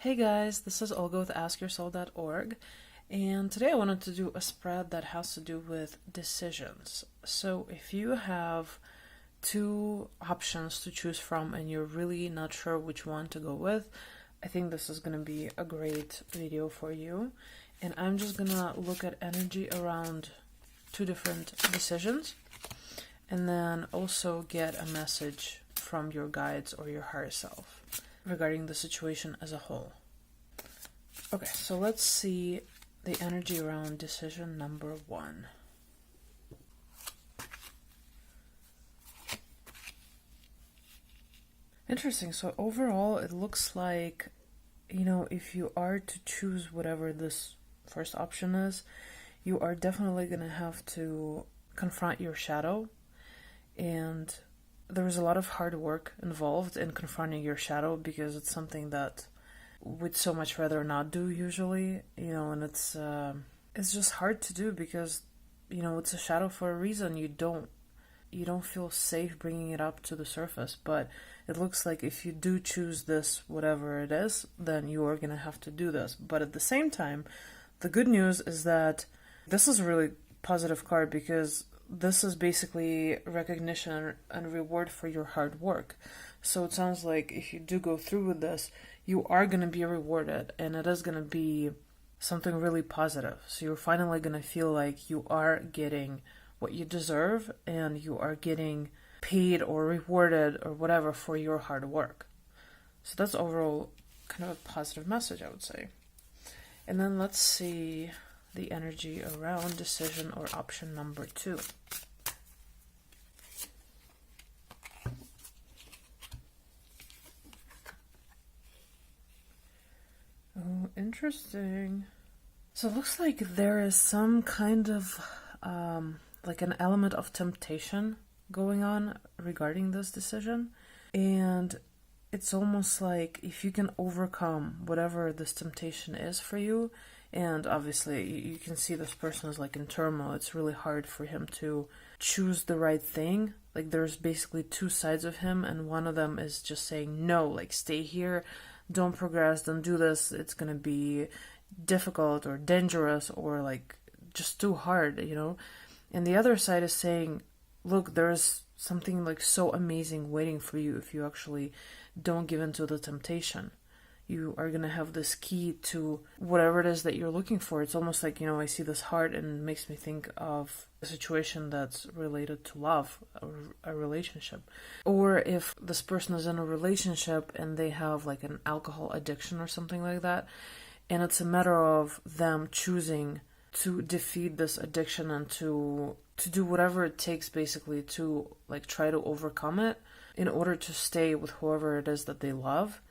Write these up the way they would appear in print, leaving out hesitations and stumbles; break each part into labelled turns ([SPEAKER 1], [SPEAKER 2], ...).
[SPEAKER 1] Hey guys, this is Olga with AskYourSoul.org, and today I wanted to do a spread that has to do with decisions. So if you have two options to choose from and you're really not sure which one to go with, I think this is going to be a great video for you. And I'm just going to look at energy around two different decisions and then also get a message from your guides or your higher self regarding the situation as a whole. Okay, so let's see the energy around decision number one. Interesting. So overall, it looks like, if you are to choose whatever this first option is, you are definitely going to have to confront your shadow. And there is a lot of hard work involved in confronting your shadow because it's something that we'd so much rather not do usually, and it's just hard to do because, it's a shadow for a reason. You don't feel safe bringing it up to the surface, but it looks like if you do choose this, whatever it is, then you are going to have to do this. But at the same time, the good news is that this is a really positive card because this is basically recognition and reward for your hard work. So it sounds like if you do go through with this, you are going to be rewarded, and it is going to be something really positive. So you're finally going to feel like you are getting what you deserve and you are getting paid or rewarded or whatever for your hard work. So that's overall kind of a positive message, I would say. And then let's see the energy around decision or option number two. Oh, interesting. So it looks like there is some kind of like an element of temptation going on regarding this decision. And it's almost like if you can overcome whatever this temptation is for you, and obviously you can see this person is like in turmoil. It's really hard for him to choose the right thing. Like there's basically two sides of him, and one of them is just saying no, like stay here, don't progress, don't do this, it's gonna be difficult or dangerous or like just too hard, And the other side is saying, look, there's something like so amazing waiting for you if you actually don't give in to the temptation. You are going to have this key to whatever it is that you're looking for. It's almost like, I see this heart and it makes me think of a situation that's related to love, a relationship. Or if this person is in a relationship and they have like an alcohol addiction or something like that, and it's a matter of them choosing to defeat this addiction and to do whatever it takes basically to like try to overcome it in order to stay with whoever it is that they love.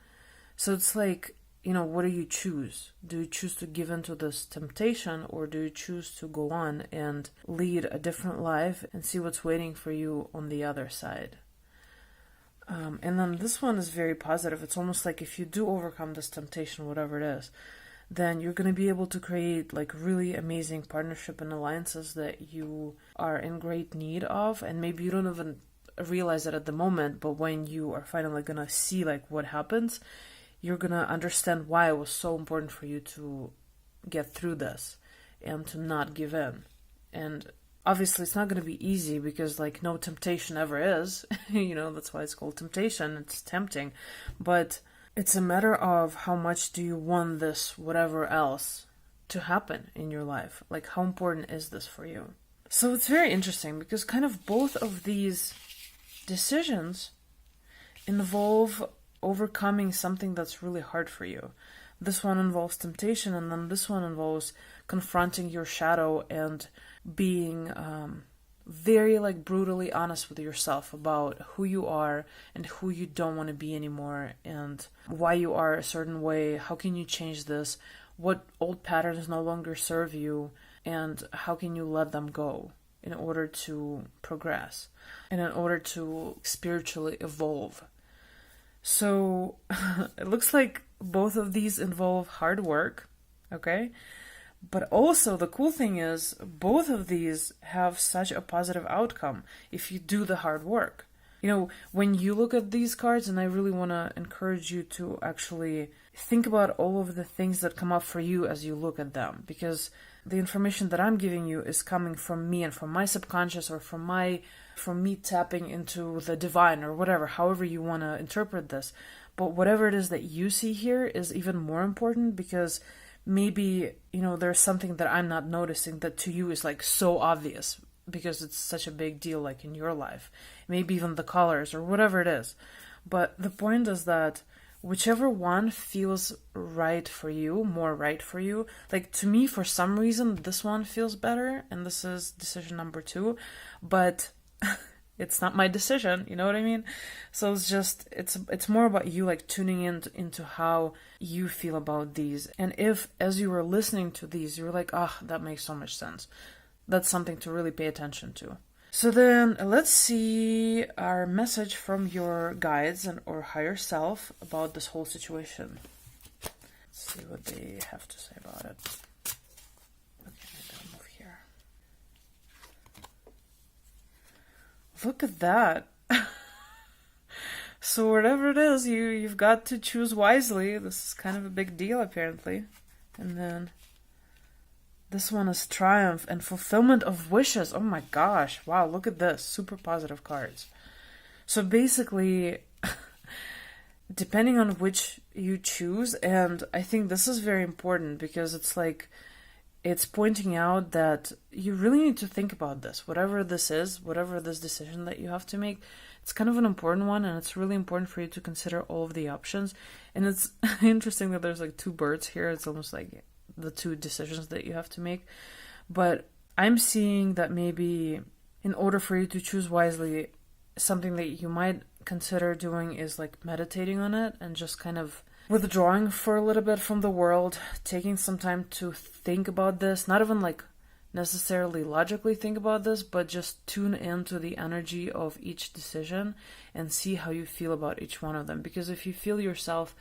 [SPEAKER 1] So it's like, what do you choose? Do you choose to give in to this temptation, or do you choose to go on and lead a different life and see what's waiting for you on the other side? And then this one is very positive. It's almost like if you do overcome this temptation, whatever it is, then you're going to be able to create like really amazing partnership and alliances that you are in great need of. And maybe you don't even realize it at the moment, but when you are finally going to see like what happens, you're going to understand why it was so important for you to get through this and to not give in. And obviously it's not going to be easy because like no temptation ever is, that's why it's called temptation. It's tempting, but it's a matter of how much do you want this whatever else to happen in your life. Like how important is this for you? So it's very interesting because kind of both of these decisions involve overcoming something that's really hard for you. This one involves temptation, and then this one involves confronting your shadow and being very like brutally honest with yourself about who you are and who you don't want to be anymore, and why you are a certain way. How can you change this? What old patterns no longer serve you, and how can you let them go in order to progress and in order to spiritually evolve? So it looks like both of these involve hard work, okay? But also the cool thing is both of these have such a positive outcome if you do the hard work. When you look at these cards, and I really want to encourage you to actually think about all of the things that come up for you as you look at them, because the information that I'm giving you is coming from me and from my subconscious, or from me tapping into the divine, or whatever, however you want to interpret this. But whatever it is that you see here is even more important, because maybe, there's something that I'm not noticing that to you is like so obvious because it's such a big deal, like in your life. Maybe even the colors or whatever it is. But the point is that whichever one feels right for you, more right for you, like to me, for some reason, this one feels better, and this is decision number 2, but it's not my decision, you know what I mean? So it's more about you, like tuning into how you feel about these. And if, as you were listening to these, you were like, that makes so much sense, that's something to really pay attention to. So then let's see our message from your guides or higher self about this whole situation. Let's see what they have to say about it. Okay, maybe I'll move here. Look at that. So whatever it is, you've got to choose wisely. This is kind of a big deal, apparently. And then this one is triumph and fulfillment of wishes. Oh my gosh. Wow, look at this. Super positive cards. So basically, depending on which you choose, and I think this is very important because it's pointing out that you really need to think about this. Whatever this is, whatever this decision that you have to make, it's kind of an important one, and it's really important for you to consider all of the options. And it's interesting that there's like 2 birds here. It's almost like the 2 decisions that you have to make. But I'm seeing that maybe in order for you to choose wisely, something that you might consider doing is like meditating on it and just kind of withdrawing for a little bit from the world, taking some time to think about this, not even like necessarily logically think about this, but just tune into the energy of each decision and see how you feel about each one of them. Because if you feel yourself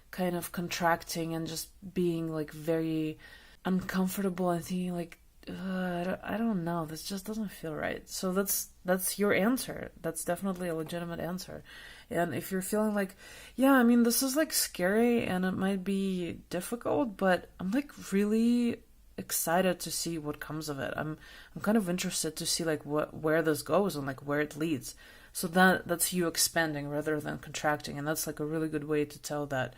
[SPEAKER 1] kind of contracting and just being like very uncomfortable and thinking like, I don't know, this just doesn't feel right. So that's your answer. That's definitely a legitimate answer. And if you're feeling like, yeah, I mean, this is like scary and it might be difficult, but I'm like really excited to see what comes of it. I'm kind of interested to see like where this goes and like where it leads. So that's you expanding rather than contracting, and that's like a really good way to tell that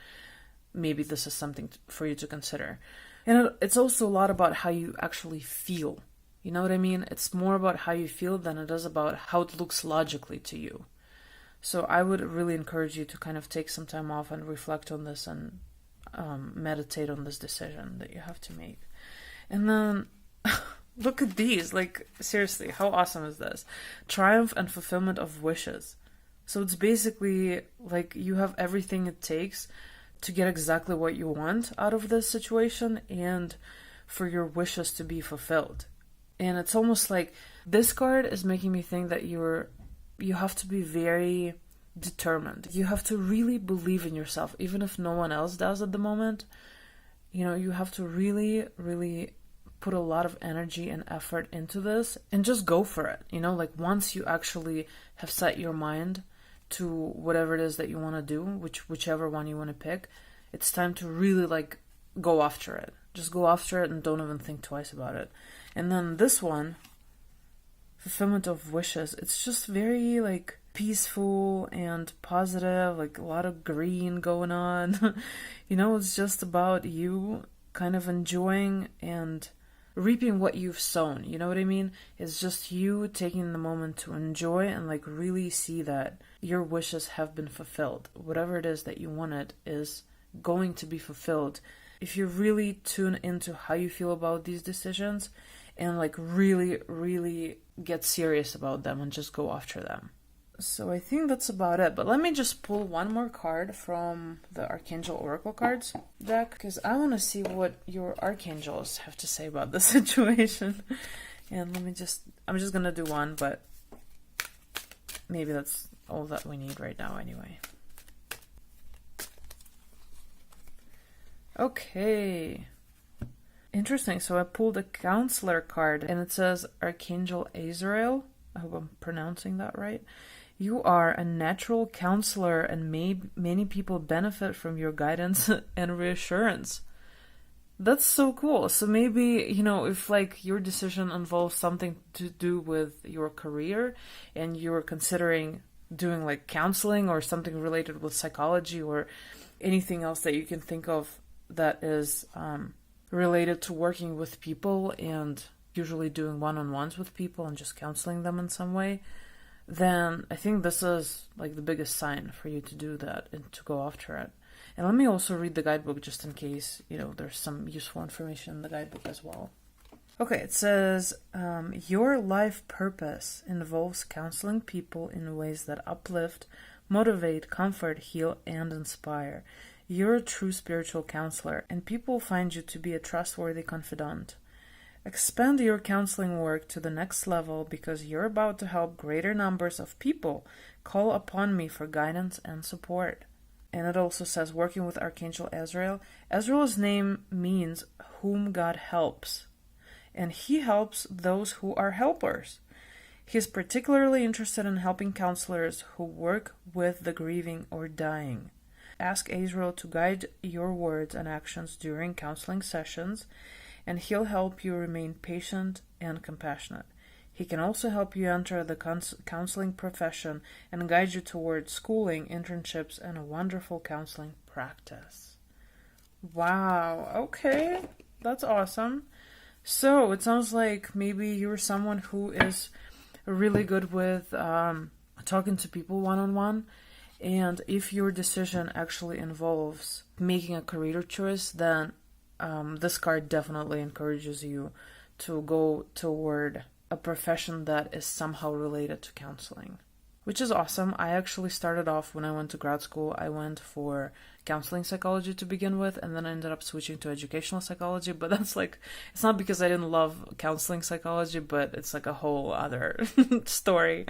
[SPEAKER 1] maybe this is something for you to consider. And it's also a lot about how you actually feel. You know what I mean? It's more about how you feel than it is about how it looks logically to you. So I would really encourage you to kind of take some time off and reflect on this and meditate on this decision that you have to make. And then look at these. Like, seriously, how awesome is this? Triumph and fulfillment of wishes. So it's basically like you have everything it takes to get exactly what you want out of this situation and for your wishes to be fulfilled. And it's almost like this card is making me think that you have to be very determined. You have to really believe in yourself, even if no one else does at the moment. You have to really, really put a lot of energy and effort into this and just go for it. Like once you actually have set your mind to whatever it is that you want to do, whichever one you want to pick, it's time to really like go after it. Just go after it and don't even think twice about it. And then this one, fulfillment of wishes, it's just very like peaceful and positive, like a lot of green going on. It's just about you kind of enjoying and reaping what you've sown. You know what I mean? It's just you taking the moment to enjoy and like really see that your wishes have been fulfilled. Whatever it is that you wanted is going to be fulfilled if you really tune into how you feel about these decisions and like really, really get serious about them and just go after them. So I think that's about it. But let me just pull one more card from the Archangel Oracle cards deck, because I want to see what your archangels have to say about the situation. And I'm just going to do one, but maybe that's all that we need right now anyway. Okay. Interesting. So I pulled a counselor card and it says Archangel Azrael. I hope I'm pronouncing that right. You are a natural counselor, and many people benefit from your guidance and reassurance. That's so cool. So maybe, if like your decision involves something to do with your career and you're considering doing like counseling or something related with psychology or anything else that you can think of that is related to working with people and usually doing one-on-ones with people and just counseling them in some way, then I think this is like the biggest sign for you to do that and to go after it. And let me also read the guidebook just in case, there's some useful information in the guidebook as well. Okay, it says, your life purpose involves counseling people in ways that uplift, motivate, comfort, heal, and inspire. You're a true spiritual counselor, and people find you to be a trustworthy confidant. Expand your counseling work to the next level because you're about to help greater numbers of people call upon me for guidance and support. And it also says, working with Archangel Azrael. Azrael's name means whom God helps, and he helps those who are helpers. He is particularly interested in helping counselors who work with the grieving or dying. Ask Azrael to guide your words and actions during counseling sessions, and he'll help you remain patient and compassionate. He can also help you enter the counseling profession and guide you toward schooling, internships, and a wonderful counseling practice. Wow, okay, that's awesome. So it sounds like maybe you're someone who is really good with talking to people one-on-one, and if your decision actually involves making a career choice, then this card definitely encourages you to go toward a profession that is somehow related to counseling, which is awesome. I actually started off when I went to grad school, I went for counseling psychology to begin with, and then I ended up switching to educational psychology, but that's like, it's not because I didn't love counseling psychology, but it's like a whole other story.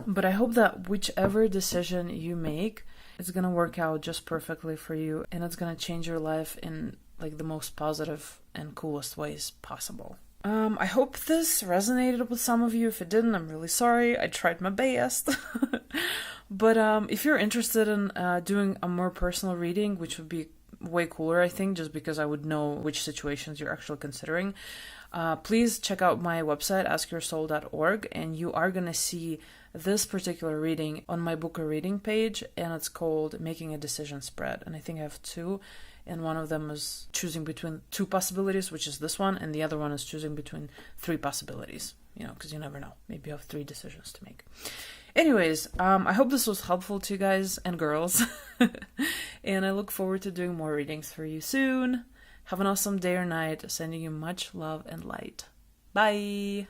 [SPEAKER 1] But I hope that whichever decision you make, it's gonna work out just perfectly for you, and it's gonna change your life in like the most positive and coolest ways possible. I hope this resonated with some of you. If it didn't, I'm really sorry. I tried my best. But if you're interested in doing a more personal reading, which would be way cooler, I think, just because I would know which situations you're actually considering, please check out my website, askyoursoul.org, and you are going to see this particular reading on my book a reading page, and it's called Making a Decision Spread. And I think I have two. And one of them is choosing between two possibilities, which is this one, and the other one is choosing between three possibilities, because you never know. Maybe you have three decisions to make. Anyways, I hope this was helpful to you guys and girls, and I look forward to doing more readings for you soon. Have an awesome day or night, sending you much love and light. Bye!